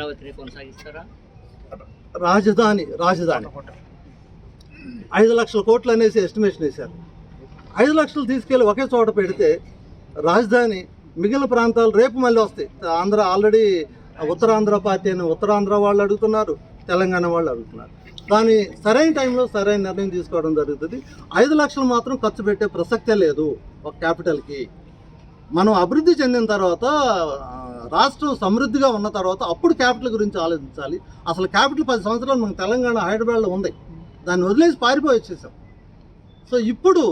అమరావతిని కొనసాగిస్తారా? రాజధాని 5 లక్షల కోట్లు అనేసి ఎస్టిమేషన్ వేశారు. 5 లక్షలు తీసుకెళ్ళి ఒకే చోట పెడితే రాజధాని మిగిలిన ప్రాంతాలు రేపు మళ్ళీ వస్తాయి. ఆంధ్ర ఆల్రెడీ ఉత్తరాంధ్ర పార్టీ అని ఉత్తరాంధ్ర వాళ్ళు అడుగుతున్నారు, తెలంగాణ వాళ్ళు అడుగుతున్నారు. దాని సరైన టైంలో సరైన నిర్ణయం తీసుకోవడం జరుగుతుంది. 5 లక్షలు మాత్రం ఖర్చు పెట్టే ప్రసక్తే లేదు ఒక క్యాపిటల్కి. మనం అభివృద్ధి చెందిన తర్వాత, రాష్ట్రం సమృద్ధిగా ఉన్న తర్వాత అప్పుడు క్యాపిటల్ గురించి ఆలోచించాలి. అసలు క్యాపిటల్ 10 సంవత్సరాలు మనకు తెలంగాణ హైదరాబాద్లో ఉంది, దాన్ని వదిలేసి పారిపోయి వచ్చేసాం. సో ఇప్పుడు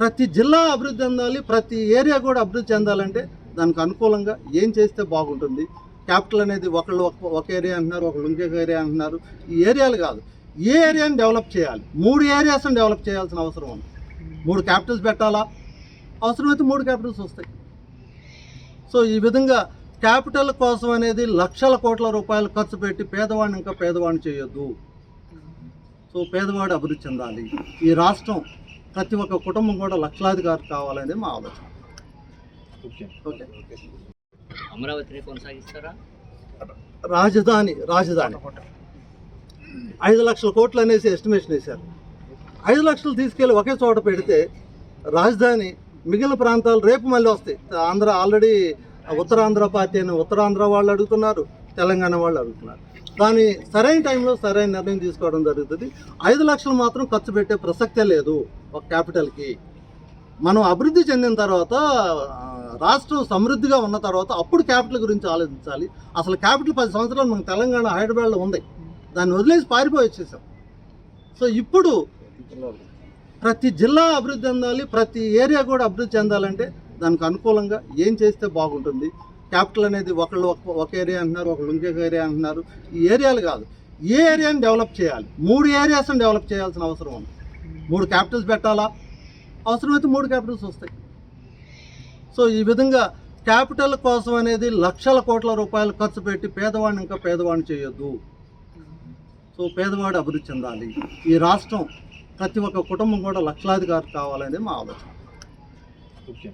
ప్రతి జిల్లా అభివృద్ధి చెందాలి, ప్రతి ఏరియా కూడా అభివృద్ధి చెందాలంటే దానికి అనుకూలంగా ఏం చేస్తే బాగుంటుంది. క్యాపిటల్ అనేది ఒకళ్ళు ఒక ఏరియా అంటున్నారు, ఒకళ్ళు ఇంకొక ఏరియా అంటున్నారు. ఈ ఏరియాలు కాదు, ఏ ఏరియాని డెవలప్ చేయాలి, 3 ఏరియాస్ని డెవలప్ చేయాల్సిన అవసరం ఉంది. 3 క్యాపిటల్స్ పెట్టాలా, అవసరమైతే 3 క్యాపిటల్స్ వస్తాయి. సో ఈ విధంగా క్యాపిటల్ కోసం అనేది లక్షల కోట్ల రూపాయలు ఖర్చు పెట్టి పేదవాడిని ఇంకా పేదవాడిని చేయొద్దు. సో పేదవాడు అభివృద్ధి చెందాలి. ఈ రాష్ట్రం ప్రతి ఒక్క కుటుంబం కూడా లక్షలాధికారి కావాలనేది మా ఆలోచన. ఓకే, అమరావతిని కొనసాగిస్తారా? రాజధాని 5 లక్షల కోట్లు అనేసి ఎస్టిమేషన్ వేశారు. 5 లక్షలు తీసుకెళ్ళి ఒకే చోట పెడితే రాజధాని మిగిలిన ప్రాంతాలు రేపు మళ్ళీ వస్తాయి. ఆంధ్ర ఆల్రెడీ ఉత్తరాంధ్ర పార్టీ అని ఉత్తరాంధ్ర వాళ్ళు అడుగుతున్నారు, తెలంగాణ వాళ్ళు అడుగుతున్నారు. దాని సరైన టైంలో సరైన నిర్ణయం తీసుకోవడం జరుగుతుంది. 5 లక్షలు మాత్రం ఖర్చు పెట్టే ప్రసక్తే లేదు ఒక క్యాపిటల్కి. మనం అభివృద్ధి చెందిన తర్వాత, రాష్ట్రం సమృద్ధిగా ఉన్న తర్వాత అప్పుడు క్యాపిటల్ గురించి ఆలోచించాలి. అసలు క్యాపిటల్ 10 సంవత్సరాలు మనకు తెలంగాణ హైదరాబాద్లో ఉంది, దాన్ని వదిలేసి పారిపోయి వచ్చేసాం. సో ఇప్పుడు ప్రతి జిల్లా అభివృద్ధి చెందాలి, ప్రతి ఏరియా కూడా అభివృద్ధి చెందాలంటే దానికి అనుకూలంగా ఏం చేస్తే బాగుంటుంది. క్యాపిటల్ అనేది ఒకళ్ళు ఒక ఏరియా అంటున్నారు, ఒకళ్ళు ఇంకొక ఏరియా అంటున్నారు. ఈ ఏరియాలు కాదు, ఏ ఏరియాని డెవలప్ చేయాలి, 3 ఏరియాస్ని డెవలప్ చేయాల్సిన అవసరం ఉంది. 3 క్యాపిటల్స్ పెట్టాలా, అవసరమైతే 3 క్యాపిటల్స్ వస్తాయి. సో ఈ విధంగా క్యాపిటల్ కోసం అనేది లక్షల కోట్ల రూపాయలు ఖర్చు పెట్టి పేదవాడిని ఇంకా పేదవాడిని చేయొద్దు. సో పేదవాడు అభివృద్ధి చెందాలి. ఈ రాష్ట్రం ప్రతి ఒక్క కుటుంబం కూడా లక్షలాధికారి కావాలనేది మా ఆలోచన. ఓకే.